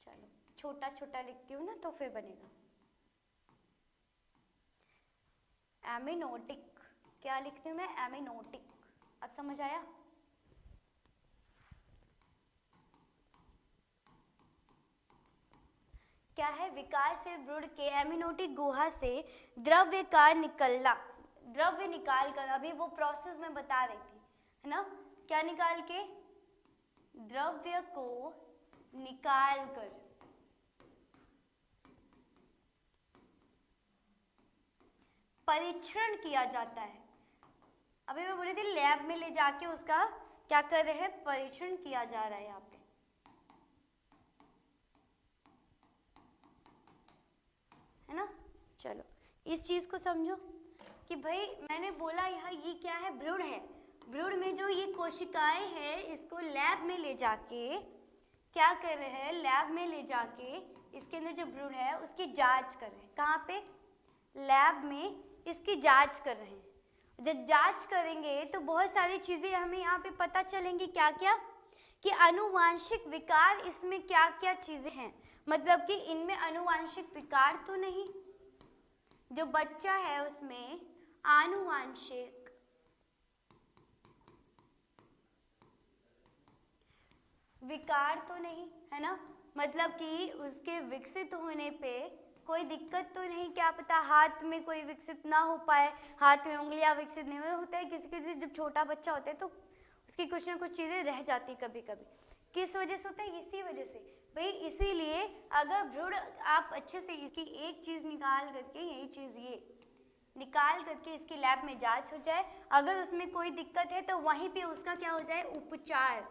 चलो छोटा छोटा लिखती हूँ ना तो फिर बनेगा। एमिनोटिक, क्या लिखती हूँ मैं? एमिनोटिक। अब समझ आया? क्या है? विकासशील भ्रूण के एमिनोटिक गुहा से द्रव्य का निकलना, द्रव्य निकाल कर, अभी वो प्रोसेस मैं बता रही थी, है ना? क्या निकाल के? द्रव्य को निकाल कर परीक्षण किया जाता है। अभी मैं बोली थी लैब में ले जाके उसका क्या कर रहे हैं? परीक्षण किया जा रहा है यहाँ पे, है ना? चलो इस चीज को समझो कि भाई मैंने बोला यहाँ ये क्या है? भ्रूण है। भ्रूण में जो ये कोशिकाएं हैं इसको लैब में ले जाके क्या कर रहे हैं? लैब में ले जाके इसके अंदर जो भ्रूण है उसकी जांच कर रहे हैं। कहाँ पे? लैब में इसकी जांच कर रहे हैं। जब जांच करेंगे तो बहुत सारी चीजें हमें यहाँ पे पता चलेंगी। क्या क्या? कि आनुवांशिक विकार इसमें क्या क्या चीजें हैं, मतलब कि इनमें आनुवांशिक विकार तो नहीं, जो बच्चा है उसमें आनुवांशिक विकार तो नहीं, है ना? मतलब कि उसके विकसित होने पे कोई दिक्कत तो नहीं। क्या पता हाथ में कोई विकसित ना हो पाए, हाथ में उंगलियां विकसित नहीं हो, होता है किसी किसी जब छोटा बच्चा होता है तो उसकी कुछ ना कुछ चीज़ें रह जाती कभी कभी। किस वजह से होता है? इसी वजह से भाई। इसीलिए अगर भ्रूण आप अच्छे से इसकी एक चीज़ निकाल करके, यही चीज़ ये निकाल करके इसकी लैब में जांच हो जाए, अगर उसमें कोई दिक्कत है तो वहीं पे उसका क्या हो जाए? उपचार।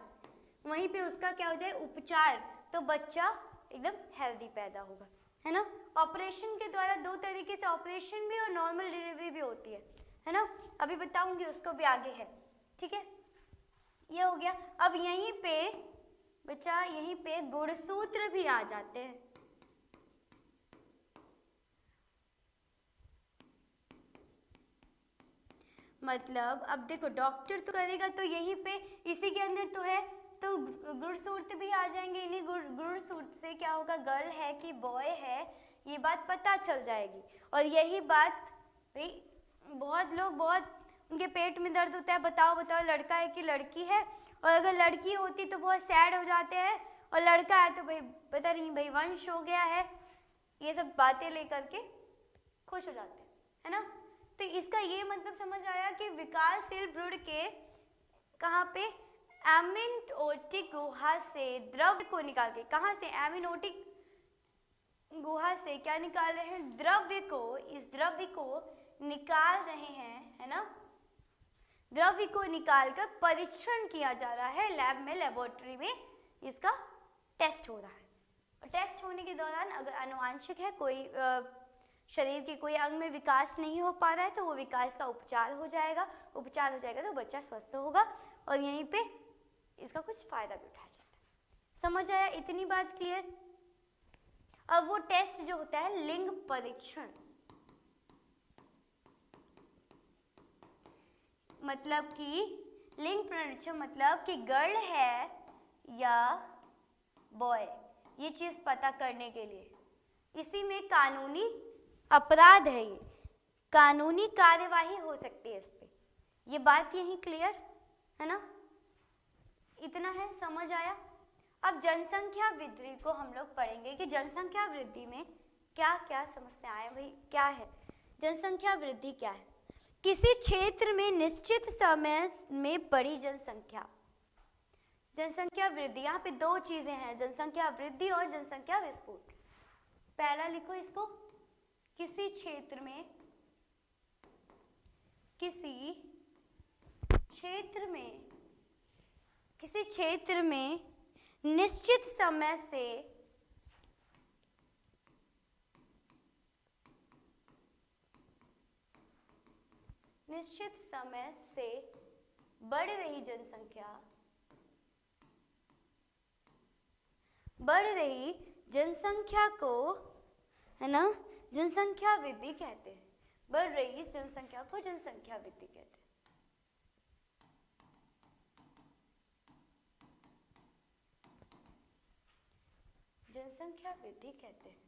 वहीं पे उसका क्या हो जाए? उपचार। तो बच्चा एकदम हेल्दी पैदा होगा, है ना? ऑपरेशन के द्वारा दो तरीके से ऑपरेशन भी और नॉर्मल डिलीवरी भी होती है ना? अभी बताऊंगी, उसको भी आगे है, ठीक है? ये हो गया। अब यहीं पे बच्चा, यहीं पे गुणसूत्र भी आ जाते हैं। मतलब अब देखो डॉक्टर तो करेगा तो यहीं पे इसी के अंदर तो है, तो गुणसूत्र भी आ जाएंगे। इन्हीं गुणसूत्र से क्या होगा? गर्ल है कि बॉय है ये बात पता चल जाएगी। और यही बात भाई बहुत लोग, बहुत उनके पेट में दर्द होता है, बताओ बताओ लड़का है कि लड़की है, और अगर लड़की होती तो बहुत सैड हो जाते हैं, और लड़का है तो भाई पता नहीं भाई वंश हो गया है, ये सब बातें लेकर के खुश हो जाते हैं, है ना? तो इसका ये मतलब समझ आया कि विकासशील भ्रूण के कहाँ पे? एमिनोटिक गुहा से द्रव्य को निकाल के, कहाँ से? एमिनोटिक गुहा से क्या निकाल रहे हैं? द्रव्य को। इस द्रव्य को निकाल रहे हैं, है ना? द्रव्य को निकालकर परीक्षण किया जा रहा है लैब में, लेबोरेटरी में इसका टेस्ट हो रहा है। और टेस्ट होने के दौरान अगर आनुवांशिक है, कोई शरीर के कोई अंग में विकास नहीं हो पा रहा है तो वो विकास का उपचार हो जाएगा। उपचार हो जाएगा तो बच्चा स्वस्थ होगा और यहीं पे इसका कुछ फायदा भी उठाया जाता है। समझ आया? इतनी बात क्लियर? अब वो टेस्ट जो होता है लिंग परीक्षण, मतलब कि लिंग परीक्षण मतलब कि गर्ल है या बॉय, ये चीज पता करने के लिए। इसी में कानूनी अपराध है, ये कानूनी कार्यवाही हो सकती है इस पे। ये बात यही क्लियर है ना? इतना है, समझ आया? अब जनसंख्या वृद्धि को हम लोग पढ़ेंगे कि जनसंख्या वृद्धि में क्या क्या समस्याएं भाई क्या है। जनसंख्या वृद्धि क्या है? किसी क्षेत्र में निश्चित समय में बड़ी जनसंख्या। जनसंख्या वृद्धि, यहाँ पे दो चीजें हैं, जनसंख्या वृद्धि और जनसंख्या विस्फोट। पहला लिखो इसको, किसी क्षेत्र में, किसी क्षेत्र में निश्चित समय से बढ़ रही जनसंख्या को, है ना, जनसंख्या वृद्धि कहते हैं। बढ़ रही इस जनसंख्या को जनसंख्या वृद्धि कहते हैं। जनसंख्या वृद्धि कहते हैं।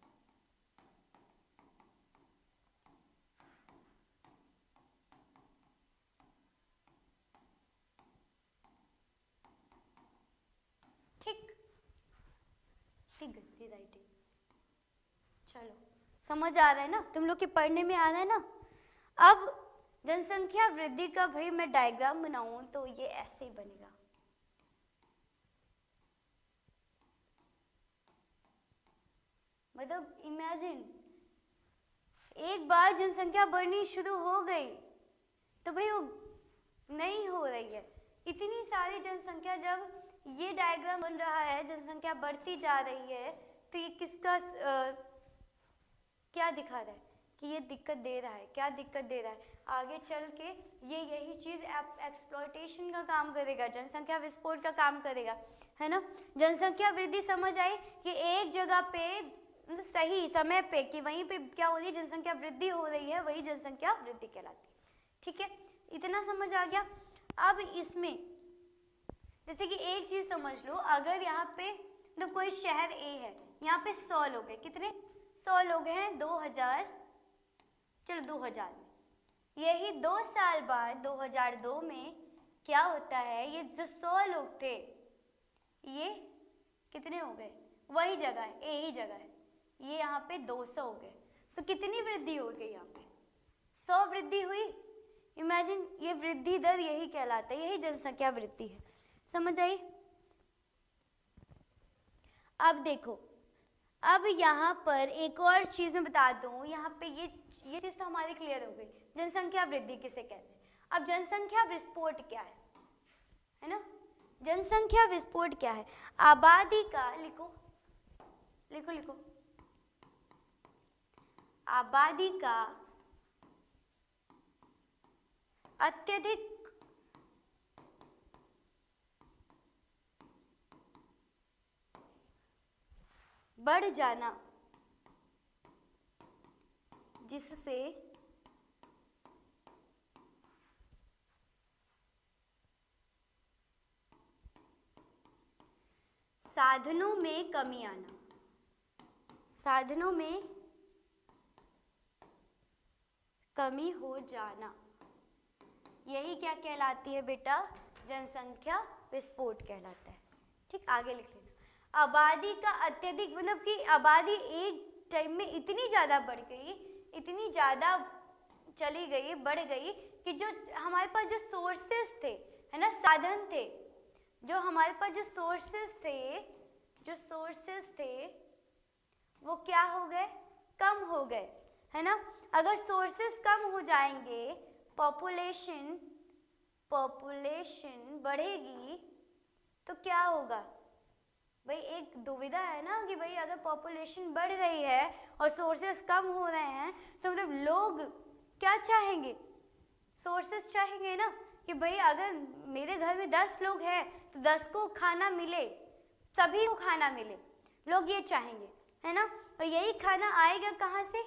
ठीक, गंदी राइटिंग। चलो समझ आ रहा है ना, तुम लोग के पढ़ने में आ रहा है ना। अब जनसंख्या वृद्धि का भाई मैं डायग्राम बनाऊं तो ये ऐसे ही बनेगा। मतलब इमेजिन, एक बार जनसंख्या बढ़नी शुरू हो गई तो भाई वो नहीं हो रही है। इतनी सारी जनसंख्या, जब ये डायग्राम बन रहा है, जनसंख्या बढ़ती जा रही है, तो ये किसका क्या दिखा रहा है कि ये दिक्कत दे रहा है। क्या दिक्कत दे रहा है? आगे चल के ये यही चीज़ एक्सप्लॉयटेशन का काम करेगा, जनसंख्या विस्फोट का काम करेगा, है ना। जनसंख्या वृद्धि समझ आई कि एक जगह पे मतलब सही समय पे कि वहीं पे क्या हो रही है, जनसंख्या वृद्धि हो रही है, वही जनसंख्या वृद्धि कहलाती है। ठीक है, इतना समझ आ गया। अब इसमें जैसे कि एक चीज़ समझ लो, अगर यहाँ पे मतलब कोई शहर ए है, यहाँ पे 100 लोग हैं। कितने? 100 लोग हैं। 2000, चलो 2000 में, यही 2 साल बाद 2002 में क्या होता है, ये जो 100 लोग थे ये कितने हो गए? वही जगह है, ए ही जगह है, ये यहाँ पे 200 हो गए। तो कितनी वृद्धि हो गई? यहाँ पे 100 वृद्धि हुई। इमेजिन, ये वृद्धि दर यही कहलाता है, यही जनसंख्या वृद्धि है। समझ आई? अब देखो, अब यहाँ पर एक और चीज़ मैं बता दूँ, यहाँ पे ये चीज़ तो हमारी क्लियर हो गई, जनसंख्या वृद्धि किसे कहते हैं। अब जनसंख्या विस्फोट क्या है ना। जनसंख्या विस्फोट क्या है? आबादी का, लिखो लिखो लिखो, आबादी का अत्यधिक बढ़ जाना, जिससे साधनों में कमी आना, साधनों में कमी हो जाना, यही क्या कहलाती है बेटा? जनसंख्या विस्फोट कहलाता है। ठीक, आगे लिख लेना। आबादी का अत्यधिक मतलब कि आबादी एक टाइम में इतनी ज़्यादा बढ़ गई, इतनी ज़्यादा चली गई, बढ़ गई कि जो हमारे पास जो सोर्सेस थे, है ना, साधन थे, जो हमारे पास जो सोर्सेस थे वो क्या हो गए? कम हो गए, है ना। अगर सोर्सेस कम हो जाएंगे, पॉपुलेशन बढ़ेगी तो क्या होगा भाई? एक दुविधा है ना कि भाई अगर पॉपुलेशन बढ़ रही है और सोर्सेस कम हो रहे हैं तो मतलब लोग क्या चाहेंगे? सोर्सेस चाहेंगे ना कि भाई अगर मेरे घर में 10 लोग हैं तो 10 को खाना मिले, सभी को खाना मिले, लोग ये चाहेंगे, है ना। और यही खाना आएगा कहाँ से?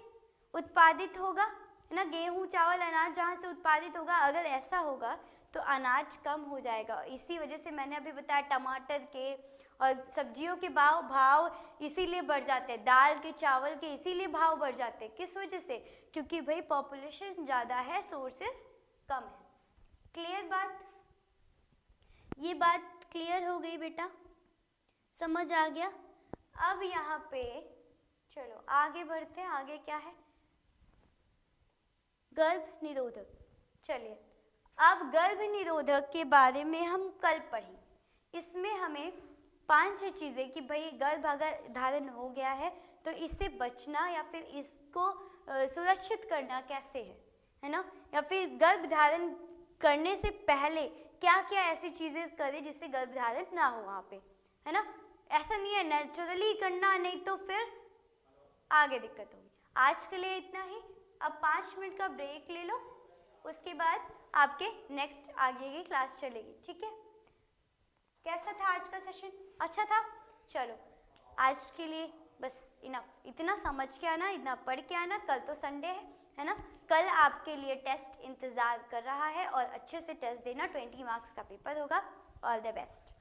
उत्पादित होगा, है ना। गेहूँ, चावल, अनाज जहाँ से उत्पादित होगा, अगर ऐसा होगा तो अनाज कम हो जाएगा। इसी वजह से मैंने अभी बताया टमाटर के और सब्जियों के भाव इसीलिए बढ़ जाते हैं, दाल के, चावल के इसीलिए भाव बढ़ जाते हैं। किस वजह से? क्योंकि भाई पॉपुलेशन ज़्यादा है, सोर्सेस कम है। क्लियर बात? ये बात क्लियर हो गई बेटा? समझ आ गया? अब यहाँ पे चलो आगे बढ़ते हैं। आगे क्या है? गर्भ निरोधक। चलिए, अब गर्भ निरोधक के बारे में हम कल पढ़ेंगे। इसमें हमें 5-6 चीज़ें कि भाई गर्भ अगर धारण हो गया है तो इससे बचना या फिर इसको सुरक्षित करना कैसे है ना। या फिर गर्भ धारण करने से पहले क्या क्या ऐसी चीज़ें करें जिससे गर्भ धारण ना हो वहाँ पे, है ना। ऐसा नहीं है नेचुरली करना, नहीं तो फिर आगे दिक्कत होगी। आज के लिए इतना ही। अब 5 मिनट का ब्रेक ले लो, उसके बाद आपके नेक्स्ट आगे की क्लास चलेगी। ठीक है? कैसा था आज का सेशन? अच्छा था? चलो आज के लिए बस इनफ, इतना समझ के आना, इतना पढ़ के आना। कल तो संडे है ना। कल आपके लिए टेस्ट इंतज़ार कर रहा है और अच्छे से टेस्ट देना। 20 मार्क्स का पेपर होगा। All the best.